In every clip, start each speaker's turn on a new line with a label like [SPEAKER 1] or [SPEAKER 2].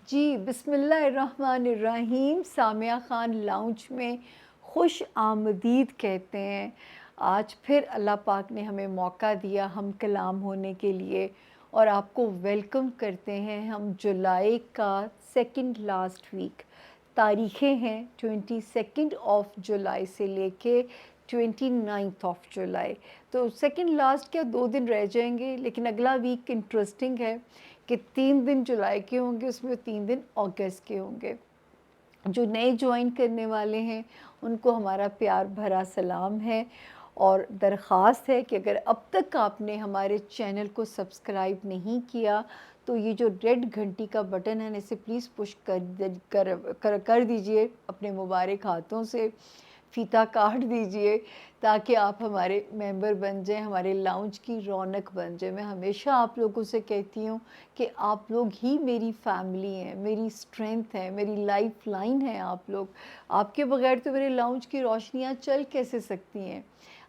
[SPEAKER 1] جی بسم اللہ الرحمن الرحیم. سامیہ خان لاؤنج میں خوش آمدید کہتے ہیں. آج پھر اللہ پاک نے ہمیں موقع دیا ہم کلام ہونے کے لیے اور آپ کو ویلکم کرتے ہیں. ہم جولائی کا سیکنڈ لاسٹ ویک، تاریخیں ہیں 22 آف جولائی سے لے کے 29 آف جولائی. تو سیکنڈ لاسٹ کیا 2 دن رہ جائیں گے، لیکن اگلا ویک انٹرسٹنگ ہے کہ 3 دن جولائی کے ہوں گے، اس میں 3 دن اگست کے ہوں گے. جو نئے جوائن کرنے والے ہیں ان کو ہمارا پیار بھرا سلام ہے اور درخواست ہے کہ اگر اب تک آپ نے ہمارے چینل کو سبسکرائب نہیں کیا تو یہ جو ریڈ گھنٹی کا بٹن ہے اسے پلیز پش کر دیجئے اپنے مبارک ہاتھوں سے، فیتہ کاٹ دیجئے تاکہ آپ ہمارے ممبر بن جائیں، ہمارے لاؤنج کی رونق بن جائیں. میں ہمیشہ آپ لوگوں سے کہتی ہوں کہ آپ لوگ ہی میری فیملی ہیں، میری اسٹرینتھ ہے، میری لائف لائن ہے. آپ لوگ، آپ کے بغیر تو میرے لاؤنج کی روشنیاں چل کیسے سکتی ہیں.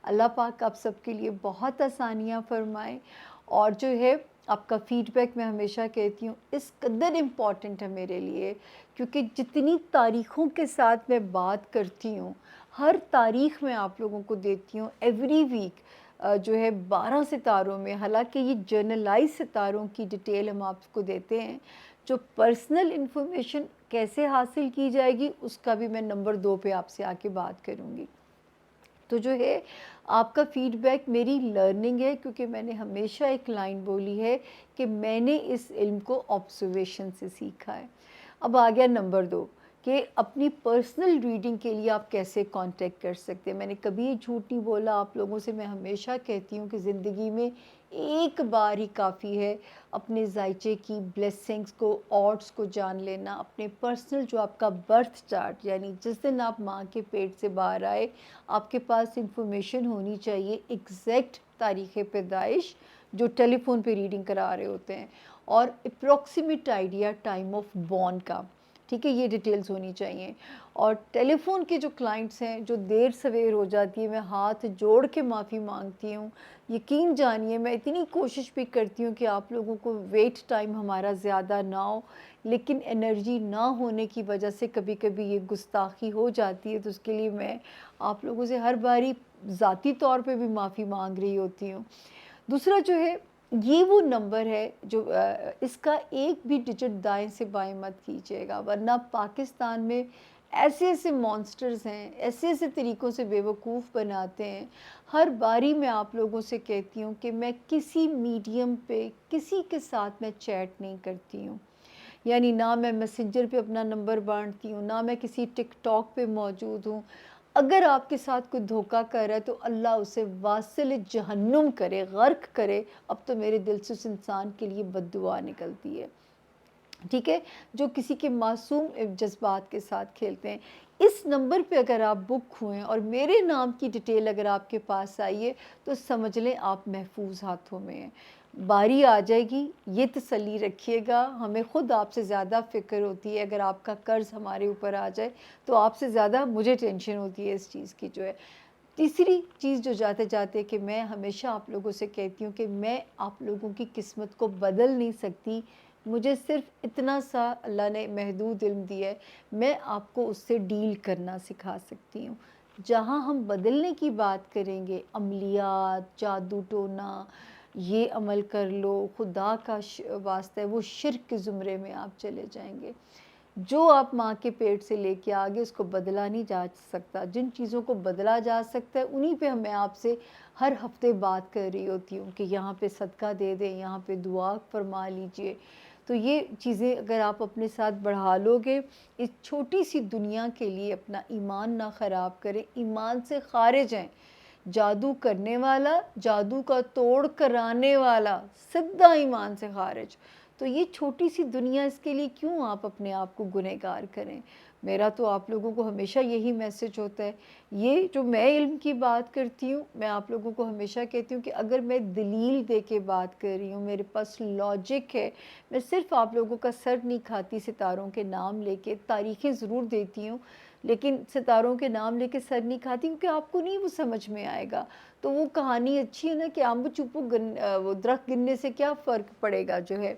[SPEAKER 1] اللہ پاک آپ سب کے لیے بہت آسانیاں فرمائے. اور جو ہے آپ کا فیڈ بیک میں ہمیشہ کہتی ہوں اس قدر امپورٹنٹ ہے میرے لیے، کیونکہ جتنی تاریخوں کے ساتھ میں بات کرتی ہوں، ہر تاریخ میں آپ لوگوں کو دیتی ہوں ایوری ویک جو ہے 12 ستاروں میں. حالانکہ یہ جرنلائز ستاروں کی ڈیٹیل ہم آپ کو دیتے ہیں. جو پرسنل انفارمیشن کیسے حاصل کی جائے گی اس کا بھی میں نمبر 2 پہ آپ سے آ کے بات کروں گی. تو جو ہے آپ کا فیڈ بیک میری لرننگ ہے، کیونکہ میں نے ہمیشہ ایک لائن بولی ہے کہ میں نے اس علم کو آبزرویشن سے سیکھا ہے. اب آ گیا نمبر 2 کہ اپنی پرسنل ریڈنگ کے لیے آپ کیسے کانٹیکٹ کر سکتے ہیں. میں نے کبھی یہ جھوٹ نہیں بولا آپ لوگوں سے. میں ہمیشہ کہتی ہوں کہ زندگی میں ایک بار ہی کافی ہے اپنے ذائچے کی بلیسنگز کو، آڈس کو جان لینا. اپنے پرسنل جو آپ کا برتھ چارٹ، یعنی جس دن آپ ماں کے پیٹ سے باہر آئے، آپ کے پاس انفارمیشن ہونی چاہیے ایگزیکٹ تاریخ پیدائش جو ٹیلی فون پہ ریڈنگ کرا رہے ہوتے ہیں، اور approximate idea time of born کا. ٹھیک ہے، یہ ڈیٹیلز ہونی چاہیے. اور ٹیلی فون کے جو کلائنٹس ہیں جو دیر سویر ہو جاتی ہے، میں ہاتھ جوڑ کے معافی مانگتی ہوں. یقین جانیے میں اتنی کوشش بھی کرتی ہوں کہ آپ لوگوں کو ویٹ ٹائم ہمارا زیادہ نہ ہو، لیکن انرجی نہ ہونے کی وجہ سے کبھی کبھی یہ گستاخی ہو جاتی ہے. تو اس کے لیے میں آپ لوگوں سے ہر باری ذاتی طور پہ بھی معافی مانگ رہی ہوتی ہوں. دوسرا جو ہے یہ وہ نمبر ہے جو اس کا ایک بھی ڈیجٹ دائیں سے بائیں مت کیجیے گا، ورنہ پاکستان میں ایسے ایسے مانسٹرز ہیں، ایسے ایسے طریقوں سے بے وقوف بناتے ہیں. ہر باری میں آپ لوگوں سے کہتی ہوں کہ میں کسی میڈیم پہ کسی کے ساتھ میں چیٹ نہیں کرتی ہوں. یعنی نہ میں میسنجر پہ اپنا نمبر بانٹتی ہوں، نہ میں کسی ٹک ٹاک پہ موجود ہوں. اگر آپ کے ساتھ کوئی دھوکہ کر رہا ہے تو اللہ اسے واصل جہنم کرے، غرق کرے. اب تو میرے دل سے اس انسان کے لیے بد دعا نکلتی ہے. ٹھیک ہے، جو کسی کے معصوم جذبات کے ساتھ کھیلتے ہیں. اس نمبر پہ اگر آپ بک ہوئیں اور میرے نام کی ڈیٹیل اگر آپ کے پاس آئیے تو سمجھ لیں آپ محفوظ ہاتھوں میں ہیں. باری آ جائے گی، یہ تسلی رکھیے گا. ہمیں خود آپ سے زیادہ فکر ہوتی ہے. اگر آپ کا قرض ہمارے اوپر آ جائے تو آپ سے زیادہ مجھے ٹینشن ہوتی ہے اس چیز کی جو ہے. تیسری چیز جو جاتے جاتے کہ میں ہمیشہ آپ لوگوں سے کہتی ہوں کہ میں آپ لوگوں کی قسمت کو بدل نہیں سکتی. مجھے صرف اتنا سا اللہ نے محدود علم دیا ہے، میں آپ کو اس سے ڈیل کرنا سکھا سکتی ہوں. جہاں ہم بدلنے کی بات کریں گے، عملیات، جادو ٹونا، یہ عمل کر لو، خدا کا واسطہ ہے، وہ شرک کے زمرے میں آپ چلے جائیں گے. جو آپ ماں کے پیٹ سے لے کے آگے اس کو بدلا نہیں جا سکتا. جن چیزوں کو بدلا جا سکتا ہے انہی پہ میں آپ سے ہر ہفتے بات کر رہی ہوتی ہوں کہ یہاں پہ صدقہ دے دیں، یہاں پہ دعا فرما لیجئے. تو یہ چیزیں اگر آپ اپنے ساتھ بڑھا لو گے، اس چھوٹی سی دنیا کے لیے اپنا ایمان نہ خراب کریں. ایمان سے خارج ہیں. جادو کرنے والا، جادو کا توڑ کرانے والا سیدھا ایمان سے خارج. تو یہ چھوٹی سی دنیا، اس کے لیے کیوں آپ اپنے آپ کو گنہگار کریں. میرا تو آپ لوگوں کو ہمیشہ یہی میسج ہوتا ہے. یہ جو میں علم کی بات کرتی ہوں، میں آپ لوگوں کو ہمیشہ کہتی ہوں کہ اگر میں دلیل دے کے بات کر رہی ہوں، میرے پاس لاجک ہے، میں صرف آپ لوگوں کا سر نہیں کھاتی ستاروں کے نام لے کے. تاریخیں ضرور دیتی ہوں لیکن ستاروں کے نام لے کے سر نہیں کھاتی، کیونکہ آپ کو نہیں وہ سمجھ میں آئے گا. تو وہ کہانی اچھی ہے نا کہ امب چوپو وہ درخت گننے سے کیا فرق پڑے گا جو ہے.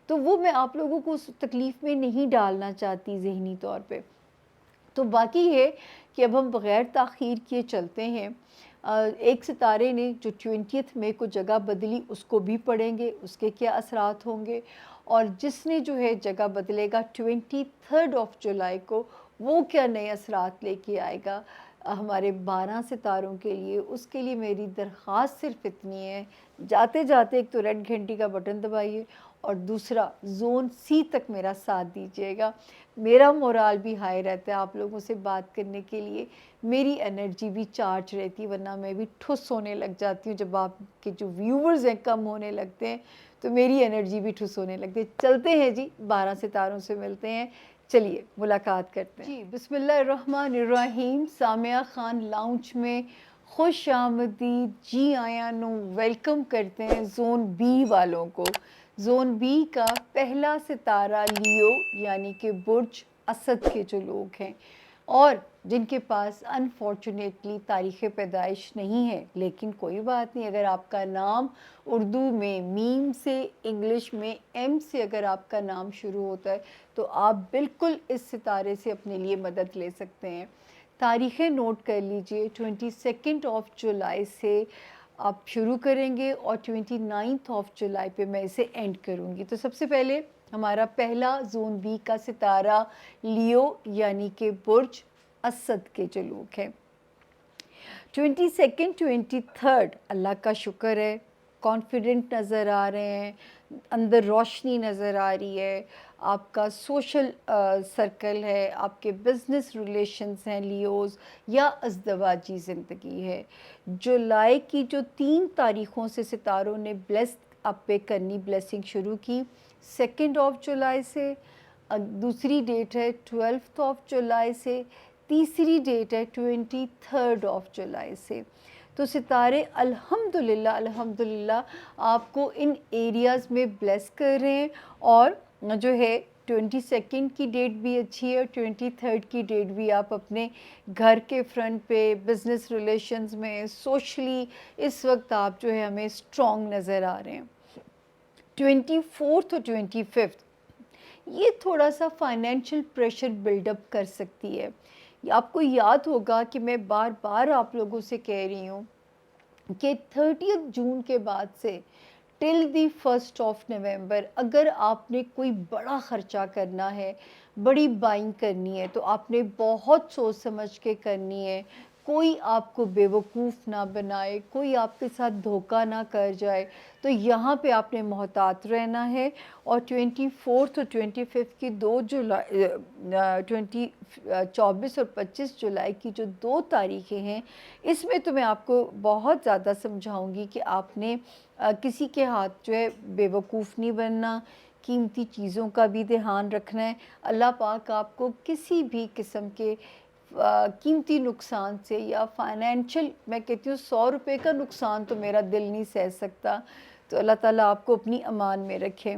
[SPEAKER 1] تو وہ میں آپ لوگوں کو اس تکلیف میں نہیں ڈالنا چاہتی ذہنی طور پہ. تو باقی ہے کہ اب ہم بغیر تاخیر کیے چلتے ہیں. ایک ستارے نے جو 20 مئی کو جگہ بدلی اس کو بھی پڑھیں گے، اس کے کیا اثرات ہوں گے، اور جس نے جو ہے جگہ بدلے گا 23 جولائی کو، وہ کیا نئے اثرات لے کے آئے گا ہمارے 12 ستاروں کے لیے. اس کے لیے میری درخواست صرف اتنی ہے، جاتے جاتے ایک تو ریڈ گھنٹی کا بٹن دبائیے، اور دوسرا زون سی تک میرا ساتھ دیجیے گا. میرا مورال بھی ہائی رہتا ہے آپ لوگوں سے بات کرنے کے لیے، میری انرجی بھی چارج رہتی ہے، ورنہ میں بھی ٹھس ہونے لگ جاتی ہوں. جب آپ کے جو ویورز ہیں کم ہونے لگتے ہیں تو میری انرجی بھی ٹھس ہونے لگتی ہے. چلتے ہیں جی، 12 ستاروں سے ملتے ہیں. چلیے ملاقات کرتے ہیں. جی بسم اللہ الرحمن الرحیم. سامیہ خان لاؤنج میں خوش آمدید. جی آیا نو ویلکم کرتے ہیں زون بی والوں کو. زون بی کا پہلا ستارہ لیو یعنی کہ برج اسد کے جو لوگ ہیں، اور جن کے پاس انفارچونیٹلی تاریخ پیدائش نہیں ہے، لیکن کوئی بات نہیں. اگر آپ کا نام اردو میں میم سے، انگلش میں ایم سے اگر آپ کا نام شروع ہوتا ہے تو آپ بالکل اس ستارے سے اپنے لیے مدد لے سکتے ہیں. تاریخیں نوٹ کر لیجئے. 22 جولائی سے آپ شروع کریں گے اور 29 جولائی پہ میں اسے اینڈ کروں گی. تو سب سے پہلے ہمارا پہلا زون بی کا ستارہ لیو یعنی کہ برج اسد کے جو لوگ ہیں. 22 23 اللہ کا شکر ہے، کانفیڈنٹ نظر آ رہے ہیں، اندر روشنی نظر آ رہی ہے، آپ کا سوشل سرکل ہے، آپ کے بزنس ریلیشنز ہیں لیوز، یا ازدواجی زندگی ہے. جولائی کی جو 3 تاریخوں سے ستاروں نے بلیس آپ پہ کرنی بلیسنگ شروع کی. 2 جولائی سے، دوسری ڈیٹ ہے 12 جولائی سے، تیسری ڈیٹ ہے 23 جولائی سے. تو ستارے الحمدللہ آپ کو ان ایریاز میں بلیس کر رہے ہیں. اور جو ہے 22 کی ڈیٹ بھی اچھی ہے، 23 کی ڈیٹ بھی آپ اپنے گھر کے فرنٹ پہ، بزنس ریلیشنز میں، سوشلی اس وقت آپ جو ہے ہمیں اسٹرانگ نظر آ رہے ہیں. 24 اور 25 یہ تھوڑا سا فائنینشیل پریشر بلڈ اپ کر سکتی ہے. آپ کو یاد ہوگا کہ میں بار بار آپ لوگوں سے کہہ رہی ہوں کہ 30 جون کے بعد سے ٹل دی 1 نومبر اگر آپ نے کوئی بڑا خرچہ کرنا ہے، بڑی بائنگ کرنی ہے، تو آپ نے بہت سوچ سمجھ کے کرنی ہے. کوئی آپ کو بیوقوف نہ بنائے، کوئی آپ کے ساتھ دھوکہ نہ کر جائے. تو یہاں پہ آپ نے محتاط رہنا ہے. اور 24 اور 25 کی 24 اور 25 جولائی کی جو 2 تاریخیں ہیں، اس میں تو میں آپ کو بہت زیادہ سمجھاؤں گی کہ آپ نے کسی کے ہاتھ جو ہے بیوقوف نہیں بننا، قیمتی چیزوں کا بھی دھیان رکھنا ہے. اللہ پاک آپ کو کسی بھی قسم کے قیمتی نقصان سے یا فائنینشل، میں کہتی ہوں 100 روپے کا نقصان تو میرا دل نہیں سہ سکتا. تو اللہ تعالیٰ آپ کو اپنی امان میں رکھے.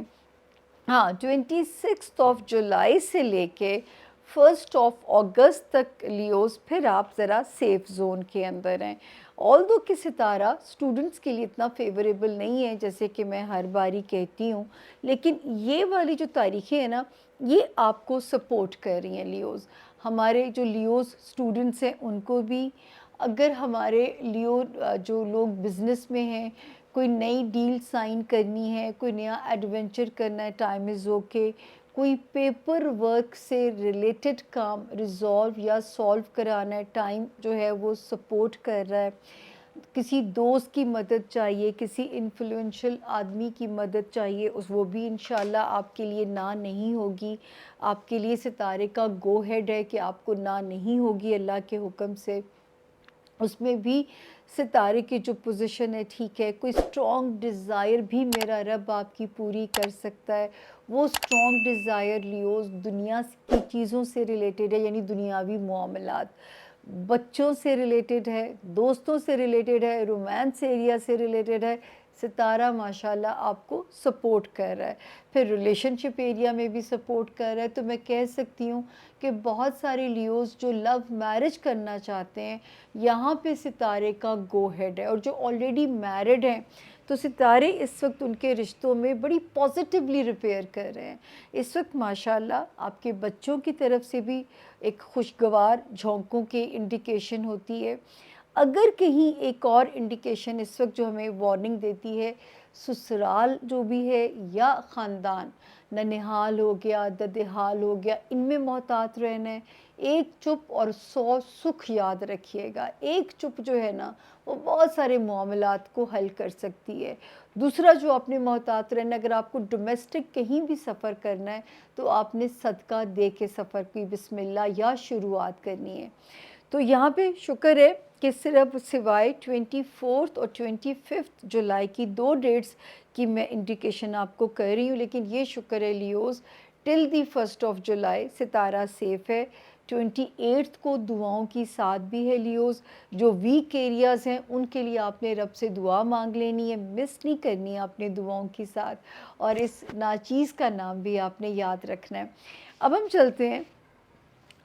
[SPEAKER 1] ہاں 26 جولائی سے لے کے 1 اگست تک لیوز پھر آپ ذرا سیف زون کے اندر ہیں. آلدو کہ ستارہ اسٹوڈنٹس کے لیے اتنا فیوریبل نہیں ہے جیسے کہ میں ہر باری کہتی ہوں، لیکن یہ والی جو تاریخیں ہیں نا، یہ آپ کو سپورٹ کر رہی ہیں لیوز. ہمارے جو لیوز اسٹوڈنٹس ہیں ان کو بھی، اگر ہمارے لیو جو لوگ بزنس میں ہیں، کوئی نئی ڈیل سائن کرنی ہے، کوئی نیا ایڈونچر کرنا ہے، ٹائم از اوکے. کوئی پیپر ورک سے ریلیٹڈ کام ریزالو یا سالو کرانا ہے، ٹائم جو ہے وہ سپورٹ کر رہا ہے. کسی دوست کی مدد چاہیے، کسی انفلوئنشل آدمی کی مدد چاہیے، وہ بھی انشاءاللہ آپ کے لیے نہ نہیں ہوگی. آپ کے لیے ستارے کا گو ہیڈ ہے کہ آپ کو نہ نہیں ہوگی اللہ کے حکم سے. اس میں بھی ستارے کی جو پوزیشن ہے ٹھیک ہے. کوئی اسٹرانگ ڈیزائر بھی میرا رب آپ کی پوری کر سکتا ہے. وہ اسٹرانگ ڈیزائر لیوز دنیا کی چیزوں سے ریلیٹڈ ہے، یعنی دنیاوی معاملات، بچوں سے ریلیٹڈ ہے، دوستوں سے ریلیٹڈ ہے، رومانس ایریا سے ریلیٹڈ ہے. सितारा माशाल्लाह आपको सपोर्ट कर रहा है। फिर रिलेशनशिप एरिया में भी सपोर्ट कर रहा है, तो मैं कह सकती हूँ कि बहुत सारे लियोज़ जो लव मैरिज करना चाहते हैं, यहाँ पे सितारे का गो हेड है। और जो ऑलरेडी मैरिड हैं, तो सितारे इस वक्त उनके रिश्तों में बड़ी पॉजिटिवली रिपेयर कर रहे हैं। इस वक्त माशाल्लाह आपके बच्चों की तरफ से भी एक खुशगवार झोंकों की इंडिकेशन होती है। अगर कहीं एक और इंडिकेशन इस वक्त जो हमें वार्निंग देती है, ससुराल जो भी है या ख़ानदान, ननिहाल हो गया, ददेहाल हो गया, इनमें मोहतात रहना है। एक चुप और 100 सुख याद रखिएगा। एक चुप जो है ना, वो बहुत सारे मामलात को हल कर सकती है। दूसरा जो आपने मोहतात रहना, अगर आपको डोमेस्टिक कहीं भी सफ़र करना है, तो आपने सदका दे के सफ़र की बिस्मिल्लाह या शुरुआत करनी है। तो यहाँ पे शुक्र है कि सिर्फ सिवाय 24 और 25 जुलाई की 2 डेट्स की मैं इंडिकेशन आपको कर रही हूँ, लेकिन ये शुक्र है लियोज़, टिल दी 1 ऑफ जुलाई सितारा सेफ़ है। 28 को दुआओं की साथ भी है लियोज़। जो वीक एरियाज़ हैं उनके लिए आपने रब से दुआ मांग लेनी है, मिस नहीं करनी है आपने दुआओं की साथ, और इस नाचीज़ का नाम भी आपने याद रखना है। अब हम चलते हैं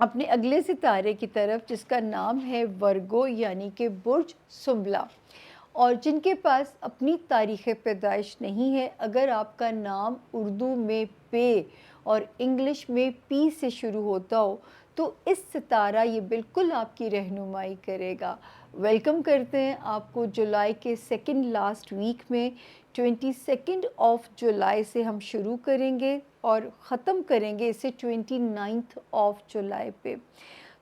[SPEAKER 1] अपने अगले सितारे की तरफ, जिसका नाम है वर्गो, यानी कि बुर्ज सुंबला। और जिनके पास अपनी तारीख़ पैदाइश नहीं है, अगर आपका नाम उर्दू में पे और इंग्लिश में पी से शुरू होता हो, तो इस सितारा ये बिल्कुल आपकी रहनुमाई करेगा। वेलकम करते हैं आपको जुलाई के सेकंड लास्ट वीक में। 22 ऑफ जुलाई से हम शुरू करेंगे और ख़त्म करेंगे इसे 29 ऑफ जुलाई पे।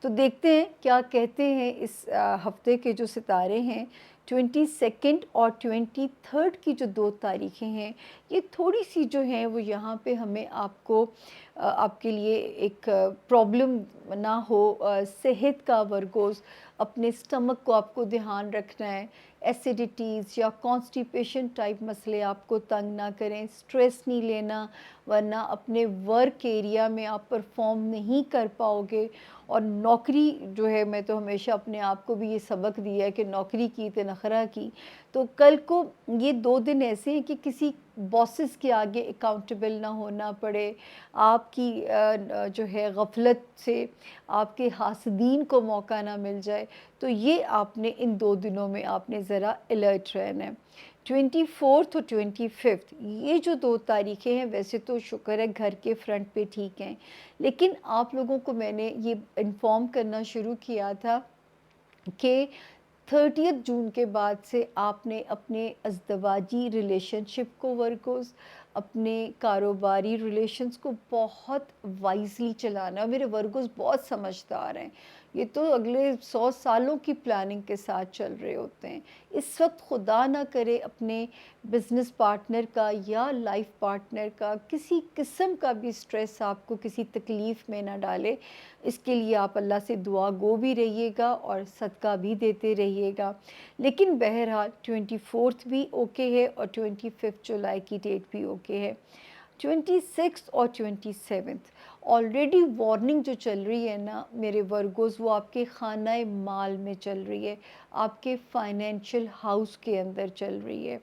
[SPEAKER 1] तो देखते हैं क्या कहते हैं इस हफ्ते के जो सितारे हैं। 22 और 23 की जो 2 तारीखें हैं, ये थोड़ी सी जो हैं वो यहाँ पे हमें आपके लिए एक प्रॉब्लम ना हो, सेहत का वर्गोस, अपने स्टमक को आपको ध्यान रखना है। एसिडिटीज़ या कॉन्स्टिपेशन टाइप मसले आपको तंग ना करें, स्ट्रेस नहीं लेना, वरना अपने वर्क एरिया में आप परफॉर्म नहीं कर पाओगे। और नौकरी जो है, मैं तो हमेशा अपने आप को भी ये सबक दिया है कि नौकरी की तो नखरा की। तो कल को ये 2 दिन ऐसे हैं कि किसी बॉसेस के आगे अकाउंटेबल ना होना पड़े, आपकी जो है गफलत से आपके हासदीन को मौका ना मिल जाए। तो ये आपने इन 2 दिनों में आपने ज़रा अलर्ट रहना है। 24 और 25 ये जो 2 तारीखें हैं, वैसे तो शुक्र है घर के फ्रंट पे ठीक हैं, लेकिन आप लोगों को मैंने ये इन्फॉर्म करना शुरू किया था कि 30 जून के बाद से आपने अपने अज़दवाजी रिलेशनशिप को वर्कोस, अपने कारोबारी रिलेशंस को बहुत वाइजली चलाना है। मेरे वर्गोस बहुत समझदार हैं, ये तो अगले 100 सालों की प्लानिंग के साथ चल रहे होते हैं। इस वक्त खुदा ना करे अपने बिज़नेस पार्टनर का या लाइफ पार्टनर का किसी किस्म का भी स्ट्रेस आपको किसी तकलीफ़ में ना डाले। इसके लिए आप अल्लाह से दुआ गो भी रहिएगा और सदका भी देते रहिएगा। लेकिन बहरहाल 24 भी ओके है और 25 जुलाई की डेट भी ओके है। 26 और 27 ऑलरेडी वार्निंग जो चल रही है ना मेरे वर्गोस, वो आपके खाना माल में चल रही है, आपके फाइनेंशियल हाउस के अंदर चल रही है।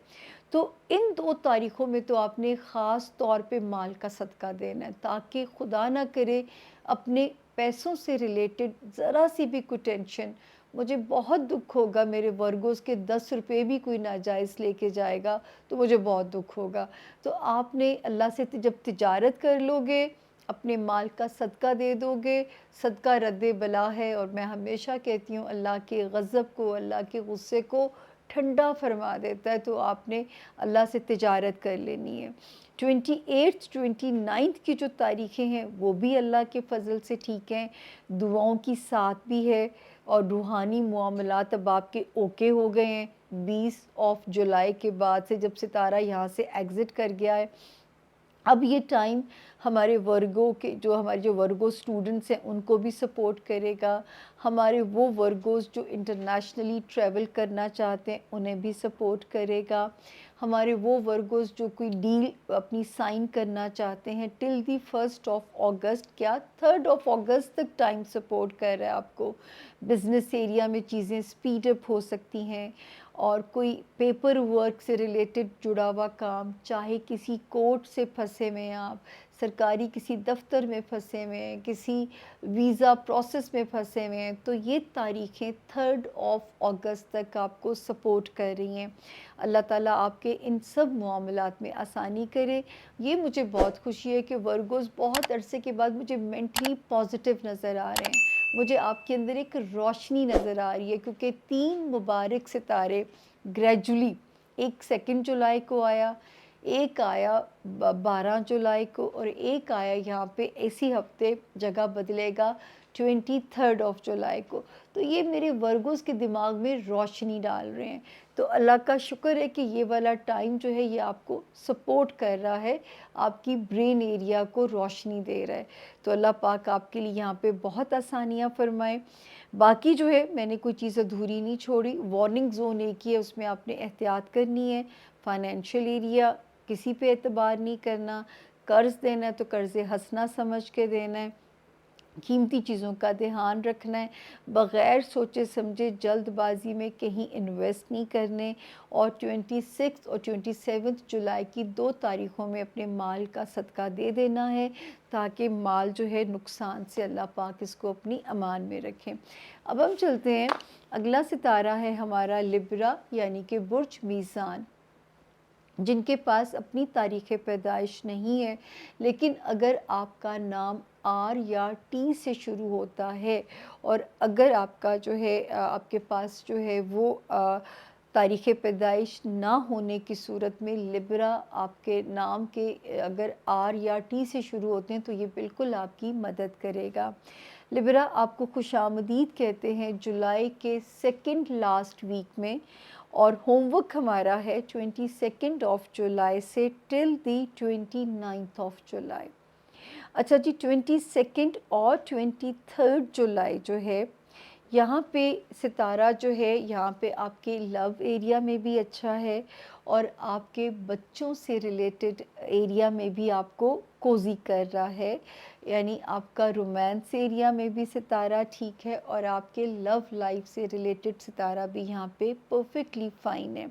[SPEAKER 1] तो इन 2 तारीख़ों में तो आपने ख़ास तौर पे माल का सदका देना है, ताकि खुदा ना करे अपने पैसों से रिलेटेड ज़रा सी भी कोई टेंशन, मुझे बहुत दुख होगा मेरे वर्गोस के 10 रुपये भी कोई नाजायज़ लेके जाएगा तो मुझे बहुत दुख होगा। तो आपने अल्लाह से जब तिजारत कर लोगे, अपने माल का सदका दे दोगे, सदका रद्द बला है। और मैं हमेशा कहती हूँ अल्लाह के गज़ब को, अल्लाह के गुस्से को ठंडा फरमा देता है। तो आपने अल्लाह से तिजारत कर लेनी है। 28 29 की जो तारीखें हैं वो भी अल्लाह के फ़ज़ल से ठीक हैं, दुआओं की साथ भी है और रूहानी मामलात अब आपके ओके हो गए हैं। 20 ऑफ जुलाई के बाद से जब सितारा यहाँ से एग्ज़िट कर गया है, अब ये टाइम हमारे हमारे जो वर्गो स्टूडेंट्स हैं उनको भी सपोर्ट करेगा। हमारे वो वर्गोस जो इंटरनेशनली ट्रैवल करना चाहते हैं उन्हें भी सपोर्ट करेगा। हमारे वो वर्गोस जो कोई डील अपनी साइन करना चाहते हैं टिल दी 1 ऑफ अगस्त, क्या 3 ऑफ अगस्त तक टाइम सपोर्ट कर रहा है आपको। बिज़नेस एरिया में चीज़ें स्पीड अप हो सकती हैं اور کوئی پیپر ورک سے ریلیٹڈ جڑا ہوا کام، چاہے کسی کورٹ سے پھنسے ہوئے ہیں آپ، سرکاری کسی دفتر میں پھنسے ہوئے ہیں، کسی ویزا پروسیس میں پھنسے ہوئے ہیں، تو یہ تاریخیں 3 اگست تک آپ کو سپورٹ کر رہی ہیں۔ اللہ تعالیٰ آپ کے ان سب معاملات میں آسانی کرے۔ یہ مجھے بہت خوشی ہے کہ ورگوز بہت عرصے کے بعد مجھے مینٹلی پازیٹیو نظر آ رہے ہیں، مجھے آپ کے اندر ایک روشنی نظر آ رہی ہے، کیونکہ 3 مبارک ستارے گریجولی، ایک 2 جولائی کو آیا، ایک آیا 12 جولائی کو، اور ایک آیا یہاں پہ اسی ہفتے جگہ بدلے گا 23 جولائی کو۔ تو یہ میرے ورگوز کے دماغ میں روشنی ڈال رہے ہیں۔ تو اللہ کا شکر ہے کہ یہ والا ٹائم جو ہے یہ آپ کو سپورٹ کر رہا ہے، آپ کی برین ایریا کو روشنی دے رہا ہے۔ تو اللہ پاک آپ کے لیے یہاں پہ بہت آسانیاں فرمائے۔ باقی جو ہے میں نے کوئی چیز ادھوری نہیں چھوڑی۔ وارننگ زون ایک ہی ہے، اس میں آپ نے احتیاط کرنی ہے۔ فائنینشیل ایریا کسی پہ اعتبار نہیں کرنا، قرض دینا ہے تو قرض حسنہ سمجھ کے دینا ہے، قیمتی چیزوں کا دھیان رکھنا ہے، بغیر سوچے سمجھے جلد بازی میں کہیں انویسٹ نہیں کرنے، اور 26 اور 27 جولائی کی 2 تاریخوں میں اپنے مال کا صدقہ دے دینا ہے، تاکہ مال جو ہے نقصان سے اللہ پاک اس کو اپنی امان میں رکھیں۔ اب ہم چلتے ہیں، اگلا ستارہ ہے ہمارا لبرا، یعنی کہ برج میزان، جن کے پاس اپنی تاریخ پیدائش نہیں ہے، لیکن اگر آپ کا نام آر یا ٹی سے شروع ہوتا ہے، اور اگر آپ کا جو ہے آپ کے پاس جو ہے وہ تاریخ پیدائش نہ ہونے کی صورت میں لبرا آپ کے نام کے اگر آر یا ٹی سے شروع ہوتے ہیں تو یہ بالکل آپ کی مدد کرے گا۔ لبرا آپ کو خوش آمدید کہتے ہیں جولائی کے 2nd ویک میں، اور ہوم ورک ہمارا ہے 22 جولائی سے ٹل دی 29 جولائی۔ اچھا جی، 22 اور 23 جولائی جو ہے، یہاں پہ ستارہ جو ہے یہاں پہ آپ کے لو ایریا میں بھی اچھا ہے، اور آپ کے بچوں سے ریلیٹڈ ایریا میں بھی آپ کو کوزی کر رہا ہے، یعنی آپ کا رومانس ایریا میں بھی ستارہ ٹھیک ہے، اور آپ کے لو لائف سے ریلیٹڈ ستارہ بھی یہاں پہ پرفیکٹلی فائن ہے۔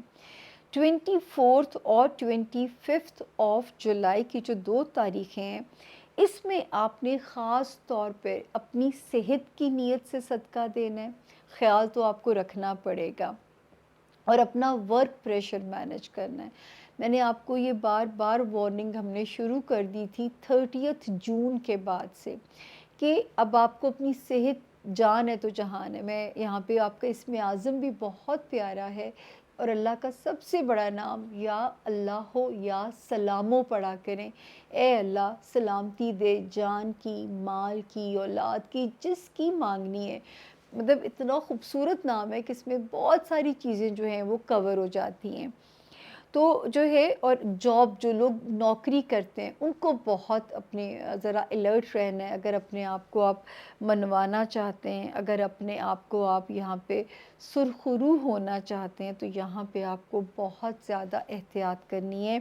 [SPEAKER 1] 24 اور 25 جولائی کی جو 2 تاریخیں ہیں، اس میں آپ نے خاص طور پہ اپنی صحت کی نیت سے صدقہ دینا ہے، خیال تو آپ کو رکھنا پڑے گا، اور اپنا ورک پریشر مینج کرنا ہے۔ میں نے آپ کو یہ بار بار وارننگ ہم نے شروع کر دی تھی 30 جون کے بعد سے، کہ اب آپ کو اپنی صحت، جان ہے تو جہان ہے۔ میں یہاں پہ آپ کا اسم اعظم بھی بہت پیارا ہے، اور اللہ کا سب سے بڑا نام یا اللہ ہو یا سلامو پڑھا کریں۔ اے اللہ سلامتی دے، جان کی، مال کی، اولاد کی، جس کی مانگنی ہے۔ مطلب اتنا خوبصورت نام ہے کہ اس میں بہت ساری چیزیں جو ہیں وہ کور ہو جاتی ہیں۔ تو جو ہے، اور جاب جو لوگ نوکری کرتے ہیں ان کو بہت اپنے ذرا الرٹ رہنا ہے۔ اگر اپنے آپ کو آپ منوانا چاہتے ہیں، اگر اپنے آپ کو آپ یہاں پہ سرخرو ہونا چاہتے ہیں، تو یہاں پہ آپ کو بہت زیادہ احتیاط کرنی ہے،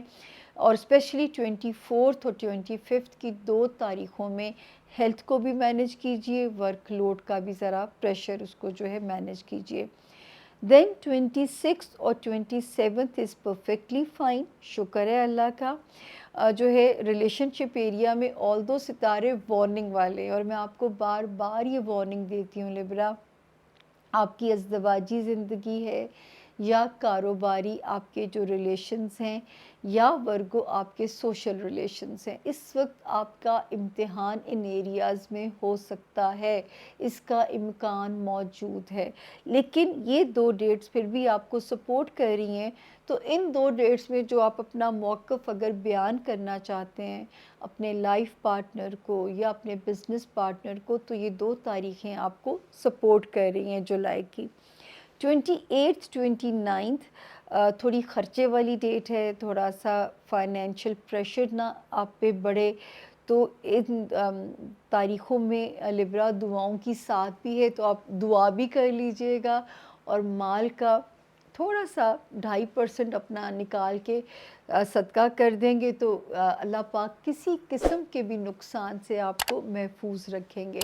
[SPEAKER 1] اور اسپیشلی 24 اور 25 کی 2 تاریخوں میں ہیلتھ کو بھی مینج کیجئے، ورک لوڈ کا بھی ذرا پریشر اس کو جو ہے مینج کیجئے۔ دین 26 اور 27 از پرفیکٹلی فائن، شکر ہے اللہ کا۔ جو ہے ریلیشن شپ ایریا میں آل دو ستارے وارننگ والے، اور میں آپ کو بار بار یہ وارننگ دیتی ہوں لبرا، آپ کی ازدواجی زندگی ہے یا کاروباری آپ کے جو ریلیشنز ہیں، یا ورگو آپ کے سوشل ریلیشنز ہیں، اس وقت آپ کا امتحان ان ایریاز میں ہو سکتا ہے، اس کا امکان موجود ہے، لیکن یہ 2 ڈیٹس پھر بھی آپ کو سپورٹ کر رہی ہیں۔ تو ان 2 ڈیٹس میں جو آپ اپنا موقف اگر بیان کرنا چاہتے ہیں اپنے لائف پارٹنر کو یا اپنے بزنس پارٹنر کو، تو یہ 2 تاریخیں آپ کو سپورٹ کر رہی ہیں جولائی کی۔ 28 29 تھوڑی خرچے والی ڈیٹ ہے، تھوڑا سا فائنینشیل پریشر نہ آپ پہ بڑھے، تو ان تاریخوں میں لبرا دعاؤں کی ساتھ بھی ہے، تو آپ دعا بھی کر لیجئے گا، اور مال کا تھوڑا سا 2.5% اپنا نکال کے صدقہ کر دیں گے، تو اللہ پاک کسی قسم کے بھی نقصان سے آپ کو محفوظ رکھیں گے۔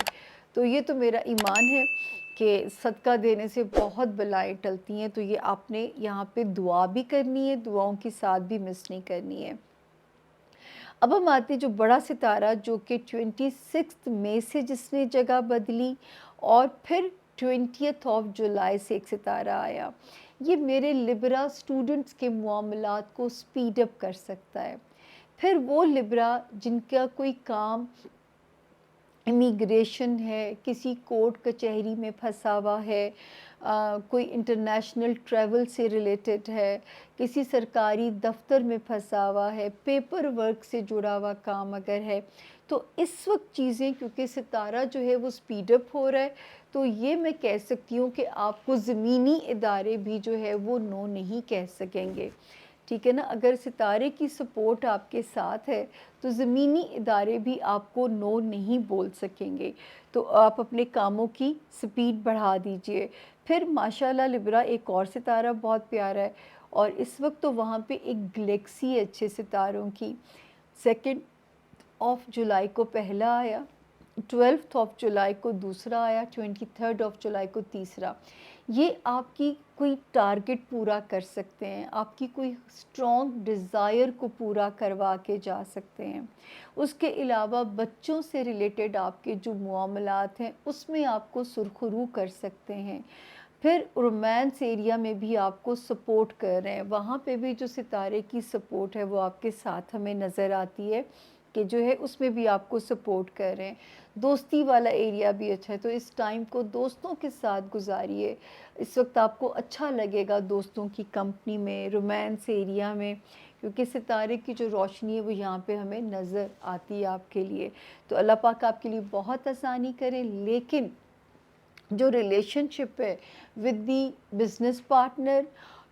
[SPEAKER 1] तो ये तो मेरा ईमान है कि सदका देने से बहुत बलाएं टलती हैं, तो ये आपने यहाँ पे दुआ भी करनी है, दुआओं की साथ भी मिस नहीं करनी है। अब हम आते हैं जो बड़ा सितारा जो कि 26 मई से जिसने जगह बदली और फिर 20th ऑफ जुलाई से एक सितारा आया। ये मेरे लिब्रा स्टूडेंट्स के मामलात को स्पीड अप कर सकता है। फिर वो लिब्रा जिनका कोई काम इमिग्रेशन है, किसी कोर्ट कचहरी में फंसा हुआ है, कोई इंटरनेशनल ट्रैवल से रिलेटेड है, किसी सरकारी दफ्तर में फंसा हुआ है, पेपर वर्क से जुड़ा हुआ काम अगर है, तो इस वक्त चीज़ें क्योंकि सितारा जो है वो स्पीड अप हो रहा है, तो ये मैं कह सकती हूँ कि आपको ज़मीनी इदारे भी जो है वो नो नहीं कह सकेंगे। ठीक है ना, अगर सितारे की सपोर्ट आपके साथ है तो ज़मीनी इदारे भी आपको नो नहीं बोल सकेंगे। तो आप अपने कामों की स्पीड बढ़ा दीजिए। फिर माशाल्लाह लिब्रा एक और सितारा बहुत प्यारा है और इस वक्त तो वहाँ पे एक गैलेक्सी है अच्छे सितारों की। 2 ऑफ जुलाई को पहला आया, 12th ऑफ जुलाई को दूसरा आया, 23rd ऑफ जुलाई को तीसरा। ये आपकी कोई टारगेट पूरा कर सकते हैं, आपकी कोई स्ट्रॉन्ग डिज़ायर को पूरा करवा के जा सकते हैं। उसके अलावा बच्चों से रिलेटेड आपके जो मामलात हैं उसमें आपको सुरखरू कर सकते हैं। फिर रोमांस एरिया में भी आपको सपोर्ट कर रहे हैं, वहाँ पे भी जो सितारे की सपोर्ट है वो आपके साथ हमें नज़र आती है कि जो है उसमें भी आपको सपोर्ट कर रहे हैं। दोस्ती वाला एरिया भी अच्छा है, तो इस टाइम को दोस्तों के साथ गुजारिए। इस वक्त आपको अच्छा लगेगा दोस्तों की कंपनी में, रोमांस एरिया में, क्योंकि सितारे की जो रोशनी है वो यहाँ पे हमें नज़र आती है आपके लिए। तो अल्लाह पाक आपके लिए बहुत आसानी करे। लेकिन जो रिलेशनशिप है विद दी बिज़नेस पार्टनर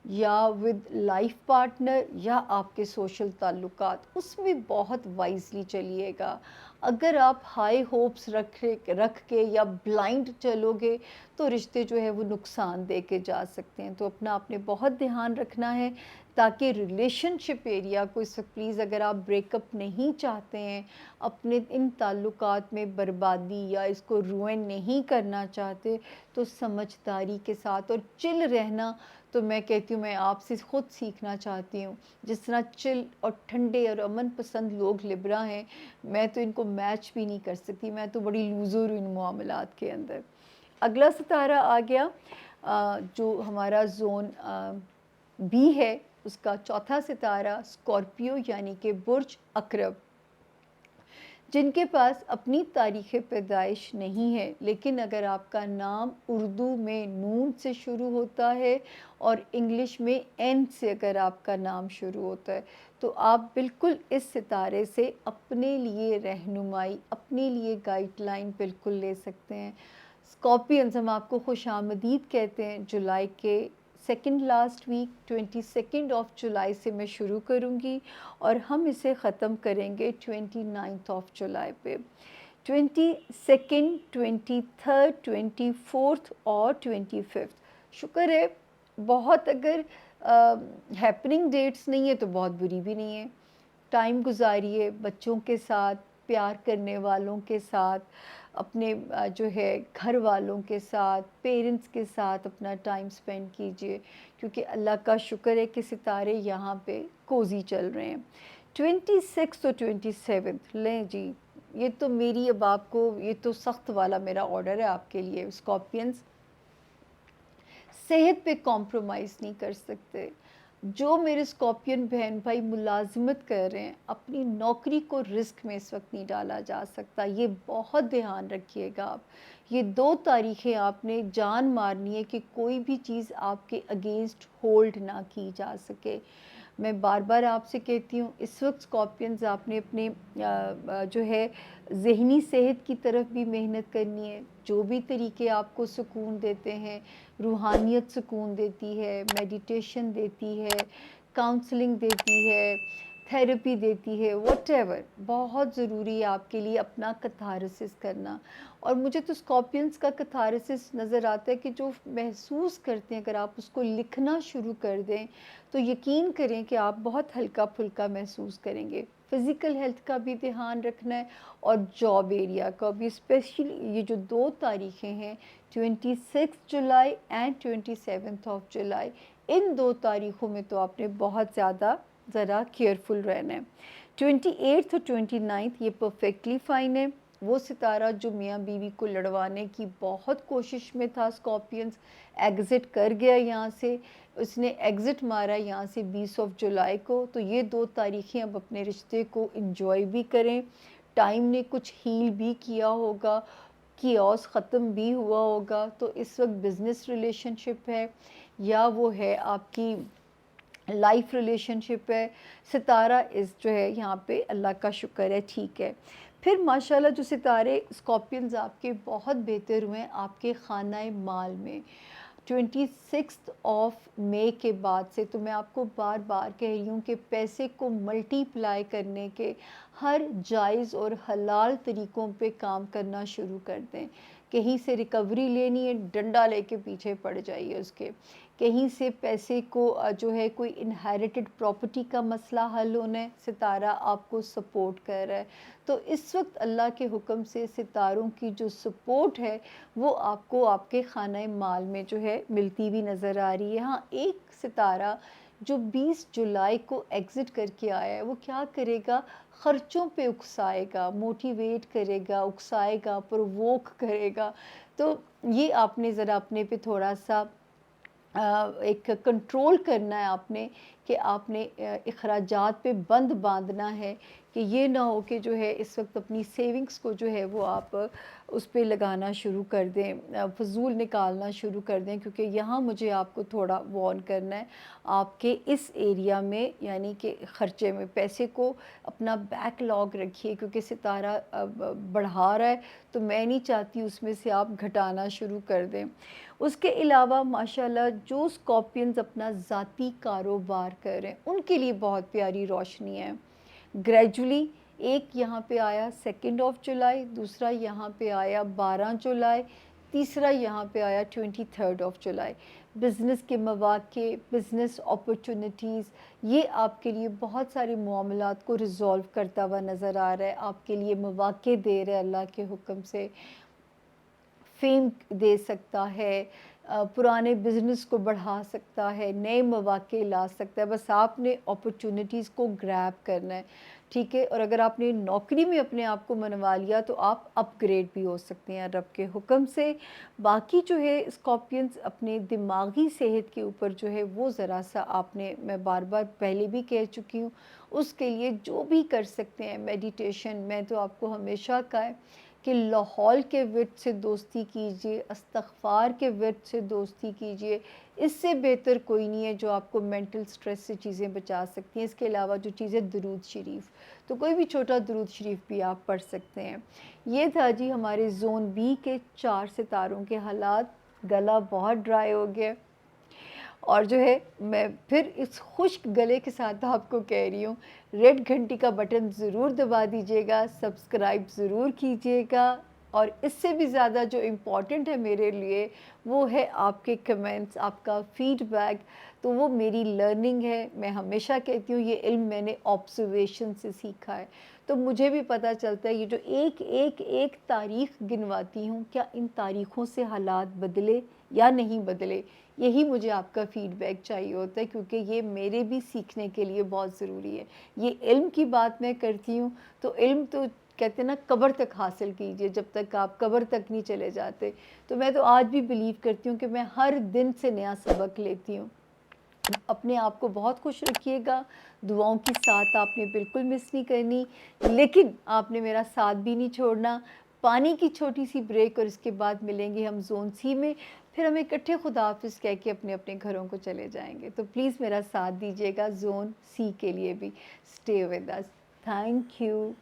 [SPEAKER 1] या विद लाइफ पार्टनर या आपके सोशल ताल्लुकात, उसमें बहुत वाइजली चलिएगा। अगर आप हाई होप्स रख के या ब्लाइंड चलोगे तो रिश्ते जो है वो नुकसान दे के जा सकते हैं। तो अपना आपने बहुत ध्यान रखना है ताकि रिलेशनशिप एरिया को इस वक्त प्लीज़, अगर आप ब्रेकअप नहीं चाहते हैं, अपने इन ताल्लुकात में बर्बादी या इसको रुइन नहीं करना चाहते, तो समझदारी के साथ और चिल रहना, तो मैं कहती हूँ मैं आपसे ख़ुद सीखना चाहती हूँ। जिस तरह चिल और ठंडे और अमन पसंद लोग लिब्रा हैं, मैं तो इनको मैच भी नहीं कर सकती, मैं तो बड़ी लूज़र हूँ इन मामलात के अंदर। अगला सितारा आ गया जो हमारा ज़ोन बी है, उसका चौथा सितारा स्कॉर्पियो यानी कि बुर्ज अकरब। जिनके पास अपनी तारीख़ पैदाइश नहीं है, लेकिन अगर आपका नाम उर्दू में नून से शुरू होता है और इंग्लिश में एन से अगर आपका नाम शुरू होता है, तो आप बिल्कुल इस सितारे से अपने लिए रहनुमाई, अपने लिए गाइडलाइन बिल्कुल ले सकते हैं। स्कॉर्पियंस, हम आपको खुशामदीद कहते हैं। जुलाई के second last week 22 of July से मैं शुरू करूंगी और हम इसे ख़त्म करेंगे 29 ऑफ जुलाई पे। 22, 23, 24 और 25, शुक्र है बहुत, अगर हैपनिंग डेट्स नहीं है तो बहुत बुरी भी नहीं है। टाइम गुजारिए बच्चों के साथ, प्यार करने वालों के साथ, अपने जो है घर वालों के साथ, पेरेंट्स के साथ अपना टाइम स्पेंड कीजिए, क्योंकि अल्लाह का शुक्र है कि सितारे यहाँ पे कोज़ी चल रहे हैं। 26 और 27 लें जी, ये तो मेरी, अब आपको ये तो सख्त वाला मेरा ऑर्डर है आपके लिए स्कॉर्पियंस। सेहत पे कॉम्प्रोमाइज़ नहीं कर सकते। जो मेरे स्कॉर्पियन बहन भाई मुलाजिमत कर रहे हैं, अपनी नौकरी को रिस्क में इस वक्त नहीं डाला जा सकता, ये बहुत ध्यान रखिएगा आप। ये 2 तारीखें आपने जान मारनी है कि कोई भी चीज़ आपके अगेंस्ट होल्ड ना की जा सके। मैं बार बार आपसे कहती हूँ, इस वक्त स्कॉर्पियंस आपने अपने जो है ज़हनी सेहत की तरफ भी मेहनत करनी है। जो भी तरीके आपको सुकून देते हैं, रूहानियत सुकून देती है, मेडिटेशन देती है, काउंसलिंग देती है, थेरेपी देती है, व्हाटएवर, बहुत ज़रूरी है आपके लिए अपना कैथारसिस करना। और मुझे तो स्कॉर्पियंस का कैथारसिस नज़र आता है कि जो महसूस करते हैं, अगर आप उसको लिखना शुरू कर दें तो यकीन करें कि आप बहुत हल्का-फुल्का महसूस करेंगे। फ़िज़िकल हेल्थ का भी ध्यान रखना है और जॉब एरिया का भी, स्पेशली ये जो 2 तारीखें हैं, 26 जुलाई एंड 27 ऑफ जुलाई, इन 2 तारीखों में तो आपने बहुत ज़्यादा ज़रा केयरफुल रहना है। 28 और 29 ये परफेक्टली फ़ाइन है। वो सितारा जो मियाँ बीवी को लड़वाने की बहुत कोशिश में था, स्कॉर्पियंस एग्ज़िट कर गया यहाँ से, उसने एग्ज़िट मारा यहाँ से 20 ऑफ जुलाई को। तो ये 2 तारीखें अब अपने रिश्ते को एन्जॉय भी करें, टाइम ने कुछ हील भी किया होगा, किओस ख़त्म भी हुआ होगा। तो इस वक्त बिज़नेस रिलेशनशिप है या वो है आपकी लाइफ रिलेशनशिप है, सितारा इस जो है यहाँ पे अल्लाह का शुक्र है ठीक है। फिर माशाल्लाह जो सितारे स्कॉर्पियंस आपके बहुत बेहतर हुए हैं आपके खानाए माल में। 26 ऑफ मई के बाद से तो मैं आपको बार बार कह रही हूँ कि पैसे को मल्टीप्लाई करने के हर जायज़ और हलाल तरीक़ों पे काम करना शुरू कर दें। कहीं से रिकवरी लेनी है, डंडा लेके पीछे पड़ जाइए उसके। कहीं से पैसे को जो है कोई इनहेरिटेड प्रॉपर्टी का मसला हल होना है, सितारा आपको सपोर्ट कर रहा है। तो इस वक्त अल्लाह के हुक्म से सितारों की जो सपोर्ट है वो आपको आपके खाना माल में जो है मिलती भी नज़र आ रही है। हाँ, एक सितारा जो 20 जुलाई को एग्ज़िट करके आया है वो क्या करेगा, ख़र्चों पे उकसाएगा, मोटिवेट करेगा, उकसाएगा, प्रोवोक करेगा। तो ये आपने ज़रा अपने पे थोड़ा सा एक कंट्रोल करना है आपने कि आपने अखराजात पे बंद बांधना है कि ये ना हो कि जो है इस वक्त अपनी सेविंग्स को जो है वो आप उस पे लगाना शुरू कर दें, फ़ज़ूल निकालना शुरू कर दें। क्योंकि यहाँ मुझे आपको थोड़ा वार्न करना है आपके इस एरिया में, यानी कि ख़र्चे में पैसे को अपना बैकलॉग रखिए क्योंकि सितारा बढ़ा रहा है, तो मैं नहीं चाहती उसमें से आप घटाना शुरू कर दें। उसके अलावा माशाल्लाह जो स्कॉर्पियंस अपना ज़ाती कारोबार कर रहे हैं उनके लिए बहुत प्यारी रोशनी है। ग्रेजुअली एक यहाँ पे आया 2 ऑफ जुलाई, दूसरा यहाँ पे आया 12 जुलाई, तीसरा यहाँ पे आया 23 ऑफ जुलाई। बिज़नेस के मौक़े, बिज़नेस अपॉर्चुनिटीज़, ये आपके लिए बहुत सारे मामलात को रिज़ॉल्व करता हुआ नज़र आ रहा है, आपके लिए मौक़े दे रहा है अल्लाह के हुक्म से। फ़ेम दे सकता है, पुराने बिज़नेस को बढ़ा सकता है, नए मौक़े ला सकता है, बस आपने अपॉर्चुनिटीज़ को ग्रैब करना है, ठीक है। और अगर आपने नौकरी में अपने आप को मनवा लिया तो आप अपग्रेड भी हो सकते हैं रब के हुक्म से। बाकी जो है स्कॉर्पियंस अपने दिमागी सेहत के ऊपर जो है वो ज़रा सा आपने, मैं बार बार पहले भी कह चुकी हूँ, उसके लिए जो भी कर सकते हैं मेडिटेशन, मैं तो आपको हमेशा कहा है कि लाहौल के विर्द से दोस्ती कीजिए, इस्तग़फ़ार के विर्द से दोस्ती कीजिए, इससे बेहतर कोई नहीं है जो आपको मेंटल स्ट्रेस से चीज़ें बचा सकती हैं। इसके अलावा जो चीज़ें दुरूद शरीफ, तो कोई भी छोटा दुरूद शरीफ भी आप पढ़ सकते हैं। ये था जी हमारे ज़ोन बी के 4 सितारों के हालात। गला बहुत ड्राई हो गया और जो है मैं फिर इस खुश्क गले के साथ आपको कह रही हूँ, रेड घंटी का बटन ज़रूर दबा दीजिएगा, सब्सक्राइब ज़रूर कीजिएगा और इससे भी ज़्यादा जो इम्पॉर्टेंट है मेरे लिए वो है आपके कमेंट्स, आपका फ़ीडबैक। तो वो मेरी लर्निंग है। मैं हमेशा कहती हूँ ये इल्म मैंने ऑब्ज़र्वेशन से सीखा है। तो मुझे भी पता चलता है ये जो एक तारीख़ गिनवाती हूँ, क्या इन तारीख़ों से हालात बदले या नहीं बदले, यही मुझे आपका फ़ीडबैक चाहिए होता है क्योंकि ये मेरे भी सीखने के लिए बहुत ज़रूरी है। ये इल्म की बात मैं करती हूँ तो इल्म तो कहते हैं ना कब्र तक हासिल कीजिए, जब तक आप कब्र तक नहीं चले जाते। तो मैं तो आज भी बिलीव करती हूँ कि मैं हर दिन से नया सबक लेती हूँ। अपने आप को बहुत खुश रखिएगा, दुआओं की साथ आपने बिल्कुल मिस नहीं करनी, लेकिन आपने मेरा साथ भी नहीं छोड़ना। पानी की छोटी सी ब्रेक और इसके बाद मिलेंगे हम ज़ोन सी में, फिर हम इकट्ठे खुदा हाफ़िज़ कह के अपने अपने घरों को चले जाएंगे। तो प्लीज़ मेरा साथ दीजिएगा ज़ोन सी के लिए भी। Stay with us. Thank you.